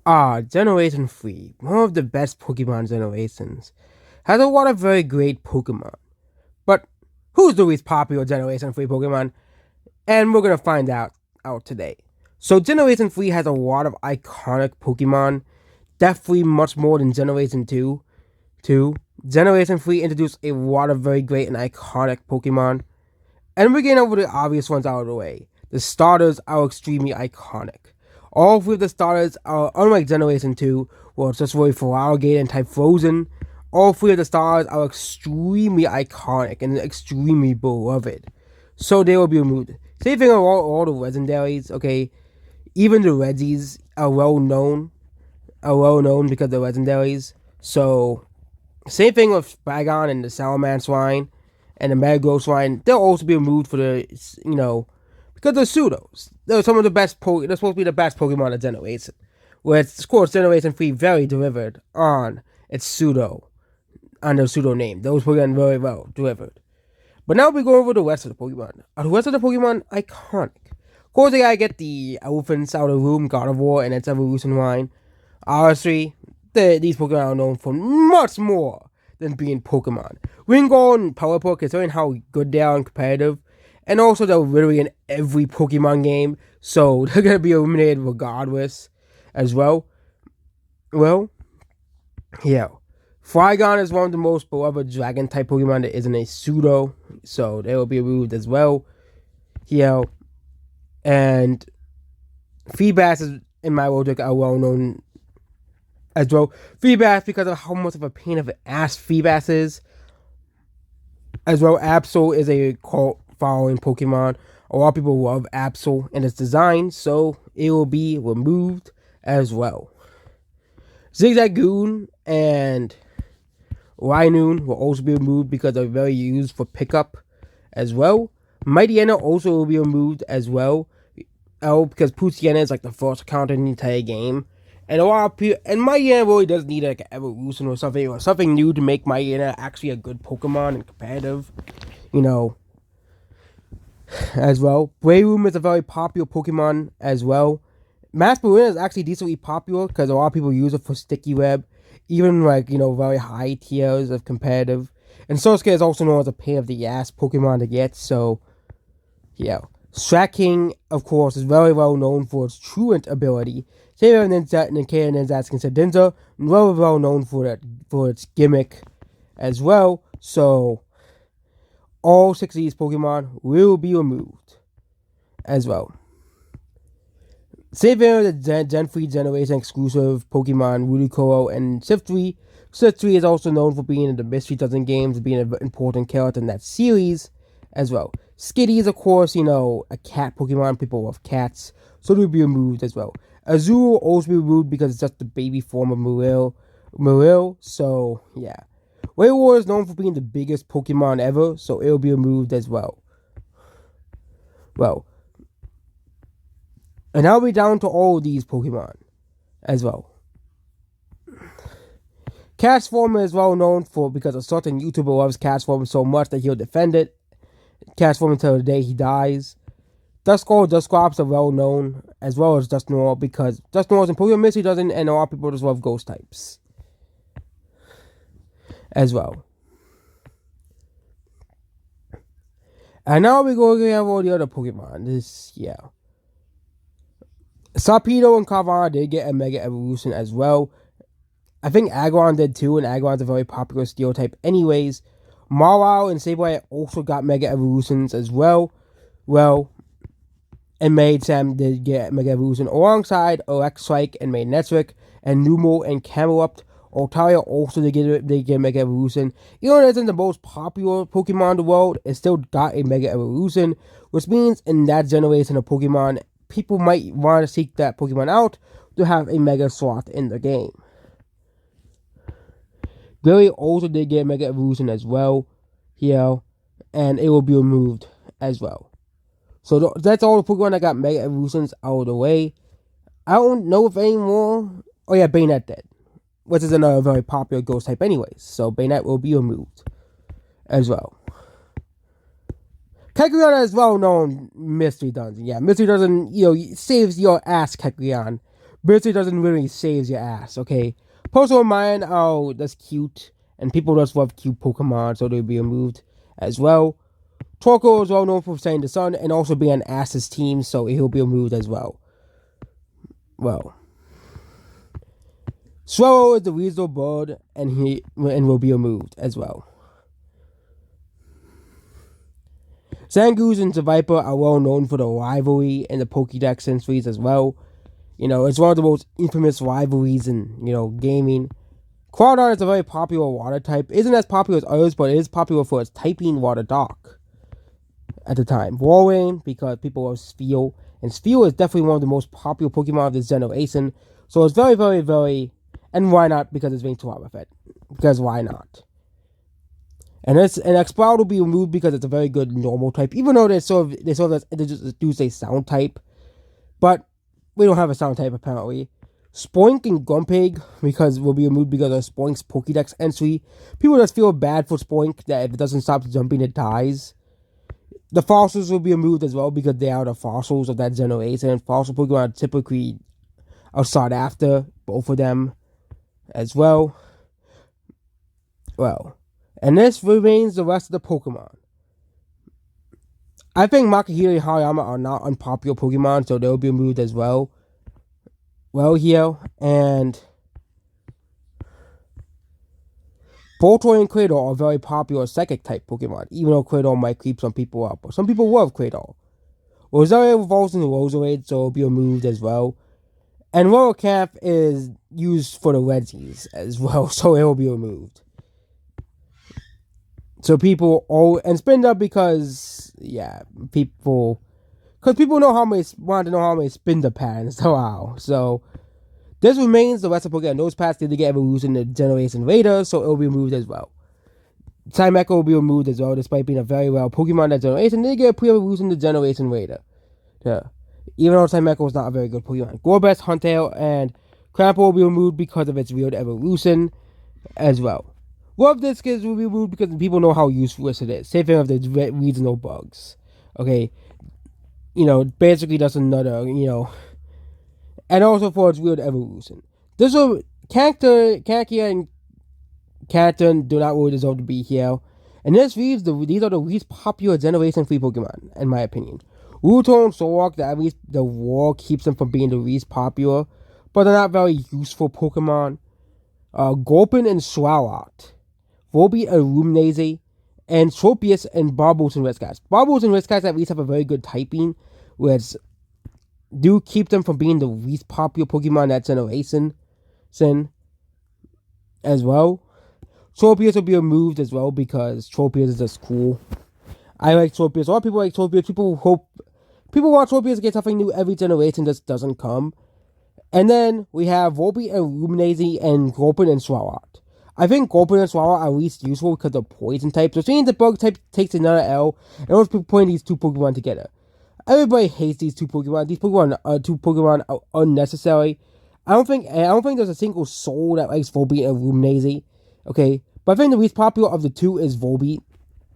Generation 3, one of the best Pokemon generations, has a lot of very great Pokemon. But who's the least popular Generation 3 Pokemon? And we're gonna find out today. So Generation 3 has a lot of iconic Pokemon, definitely much more than Generation 2. Generation 3 introduced a lot of very great and iconic Pokemon. And we're getting over the obvious ones out of the way. The starters are extremely iconic. All three of the starters are, unlike Generation 2, where it's just really Feraligatr and Typhlosion, all three of the starters are extremely iconic and extremely beloved. So they will be removed. Same thing with all the legendaries, okay? Even the Reggies are well known because they're legendaries. So, same thing with Bagon and the Salamence and the Metagross line. They'll also be removed for the, because they're pseudos. They're some of the best, they're supposed to be the best Pokemon of Generation. Where it's, of course, Generation 3 very delivered on its pseudo, on their pseudo name. Those Pokemon very well delivered. But now we go over the rest of the Pokemon. Are the rest of the Pokemon iconic? Of course, they gotta get the elephants out of the room, Gardevoir and its evolution line. Honestly, these Pokemon are known for much more than being Pokemon. Ringo and Pelipper, considering how good they are and competitive, and also they're literally in every Pokemon game, so they're gonna be eliminated regardless as well. Well, yeah. Flygon is one of the most beloved dragon type Pokemon that isn't a pseudo, so they will be removed as well. And Feebas in my logic are well known as well. Feebas, because of how much of a pain of an ass Feebas is. As well, Absol is a cult following Pokemon. A lot of people love Absol and its design, so it will be removed as well. Zigzagoon and Linoone will also be removed because they're very used for pickup as well. Mightyena also will be removed as well. Because Poochyena is like the first counter in the entire game. And a lot of people, and Mightyena really does need like an evolution or something new to make Mightyena actually a good Pokemon and competitive, as well. Breloom is a very popular Pokemon as well. Masquerade is actually decently popular because a lot of people use it for sticky web, even very high tiers of competitive. And Surskit is also known as a pain of the ass Pokemon to get, so yeah. Straking, of course, is very well known for its truant ability. Same as Ninkaya Ninjask and Sedinza, very well known for its gimmick as well. So all 6 of these Pokemon will be removed as well. Same thing with the Gen 3 generation exclusive Pokemon Ludicolo and Siftree. Siftree is also known for being in the Mystery Dozen games, being an important character in that series as well. Skitty is, of course, a cat Pokemon. People love cats, so it will be removed as well. Azul will also be removed because it's just the baby form of Marill, so yeah. Wailord is known for being the biggest Pokemon ever, so it will be removed as well. And now we're down to all of these Pokemon as well. Castformer is well known because a certain YouTuber loves Castformer so much that he'll defend it. Castformer until the day he dies. Duskull, Dusclops are well known, as well as Dusknoir, because Dusknoir is in Pokemon Mystery Dozen, and a lot of people just love ghost types as well. And now we're going to have all the other Pokemon. Sarpedo and Carvanha did get a Mega Evolution as well. I think Aggron did too, and Aggron's a very popular Steel type anyways. Marlowe and Sableye also got Mega Evolutions as well. And Maid Sam did get Mega Evolution alongside Electrike and Magnetric, and Numel and Camerupt. Altaria also did get Mega Evolution. Even though it isn't the most popular Pokemon in the world, it still got a Mega Evolution, which means in that generation of Pokemon, people might want to seek that Pokemon out to have a Mega slot in the game. Gary also did get Mega Evolution as well, and it will be removed as well. So that's all the Pokemon that got Mega Evolutions out of the way. I don't know if any more. Oh yeah, Banette did, which is another very popular ghost type anyways. So Banette will be removed as well. Kecleon is well known Mystery Dungeon. Yeah, Mystery Dungeon, saves your ass, Kecleon. basically doesn't really save your ass, okay? Postal Mine, oh, that's cute. And people just love cute Pokemon, so they'll be removed as well. Torkoal is well known for staying the sun and also being an Ass's team, so he'll be removed as well. Well, Swallow is the weasel bird, and will be removed as well. Zangoose and Viper are well known for the rivalry in the Pokédex entries as well. You know, it's one of the most infamous rivalries in, gaming. Quaradon is a very popular water type. Isn't as popular as others, but it is popular for its typing Water Dark at the time. Walrein, because people love Spheal. And Spheal is definitely one of the most popular Pokemon of this generation. So it's very, very, very... And why not? Because it's being Terra fed. Because why not? And Exploud will be removed because it's a very good normal type. Even though they sort of do say sound type. But we don't have a sound type apparently. Spoink and Grumpig because will be removed because of Spoink's Pokédex entry. People just feel bad for Spoink that if it doesn't stop jumping it dies. The fossils will be removed as well because they are the fossils of that generation. Fossil Pokemon typically are sought after, both of them as well. Well, and this remains the rest of the Pokemon. I think Makuhita and Hariyama are not unpopular Pokemon, so they'll be removed as well. Well, here, and Voltorb and Krator are very popular Psychic-type Pokemon, even though Krator might creep some people up. But some people love Krator. Rosario evolves into Roserade, so it'll be removed as well. And Royal is used for the Redsies as well, so it will be removed. So people and Spinda because people want to know how many Spinda patterns there are. So this remains the rest of Pokemon. Those packs did get evolution in the Generation Raider, so it will be removed as well. Time Echo will be removed as well, despite being a very well Pokemon that generation. They get a pre-evolution in the Generation Raider. Yeah. Even though Time Echo is not a very good Pokemon. Gorbest, Huntail, and Crample will be removed because of its weird evolution as well. Love this kid will be removed because people know how useful it is. Same thing with the regional bugs. Okay. Basically that's another, and also for its weird evolution. This will Cacnea and Cacturne do not really deserve to be here. And this leaves these are the least popular Generation 3 Pokemon, in my opinion. Ruto and Solrock, at least the war keeps them from being the least popular, but they're not very useful Pokemon. Gulpin and Swalot, Volbeat and Luminaze, and Tropius and Barbos and Whiscash. Barbos and Whiscash at least have a very good typing, which do keep them from being the least popular Pokemon in that generation as well. Tropius will be removed as well because Tropius is just cool. I like Tropius. A lot of people like Tropius. People want Tropius to get something new every generation, just doesn't come. And then we have Volbeat and Luminaze and Gulpin and Swalot. I think Gulpin and Swalot are least useful because they're poison types. So seeing the bug type takes another L, and those people putting these two Pokemon together. Everybody hates these two Pokemon. These two Pokemon are unnecessary. I don't think there's a single soul that likes Volbeat and Luminaze. Okay, but I think the least popular of the two is Volbeat,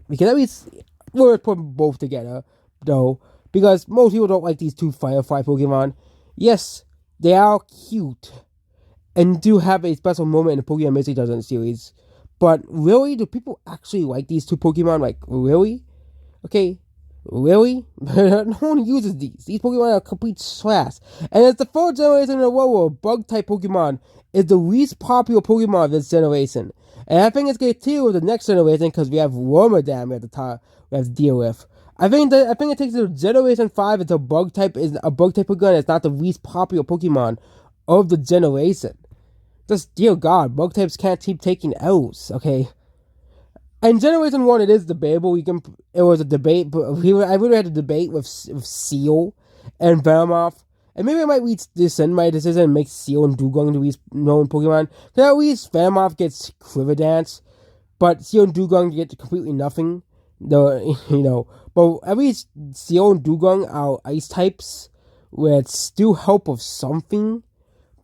because at least we're putting both together, though, because most people don't like these two Firefly Pokemon. Yes, they are cute and do have a special moment in the Pokemon Mystery Dungeon series, but really, do people actually like these two Pokemon? Like, really? Okay, really? No one uses these. These Pokemon are complete trash. And it's the third generation in a row where Bug-type Pokemon is the least popular Pokemon of this generation. And I think it's going to deal with the next generation because we have Wormadam we have to deal with. I think it takes to Generation 5 until Bug-type is a Bug-type Pokemon that's not the least popular Pokemon of the generation. Just, dear God, Bug-types can't keep taking L's, okay? In Generation 1, it is debatable. It was a debate, but I really had a debate with Seal and Venomoth. And maybe I might rescind my decision and make Seal and Dugong the least known Pokemon. Because at least Venomoth gets Quiver Dance, but Seal and Dugong get completely nothing. But at least Seal and Dugong are ice types, which still help with something.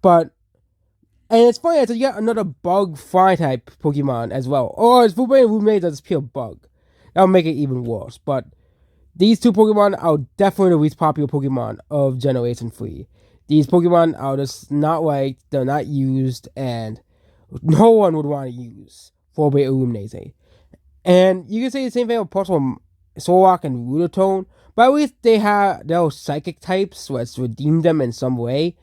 And it's funny, so you got another bug fly type Pokemon as well. Or it's Volbeat and Luminaze that's pure bug. That'll make it even worse. But these two Pokemon are definitely the least popular Pokemon of Generation 3. These Pokemon are just not liked, they're not used, and no one would want to use Volbeat or Luminaise. And you can say the same thing with Pokemon Solrock and Rudotone, but at least they have those psychic types, let's redeem them in some way.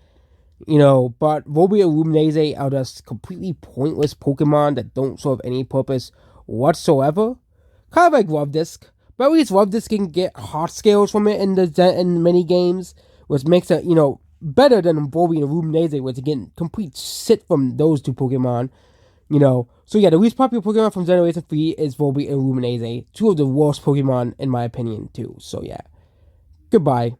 But Volbeat and Luminaise are just completely pointless Pokemon that don't serve any purpose whatsoever. Kind of like Luvdisc, but at least Luvdisc can get hot scales from it in many games, which makes it, better than Volbeat and Luminaise, which again, complete shit from those two Pokemon. So yeah, the least popular Pokemon from Generation 3 is Volbeat and Luminaise, two of the worst Pokemon in my opinion too. So yeah, goodbye.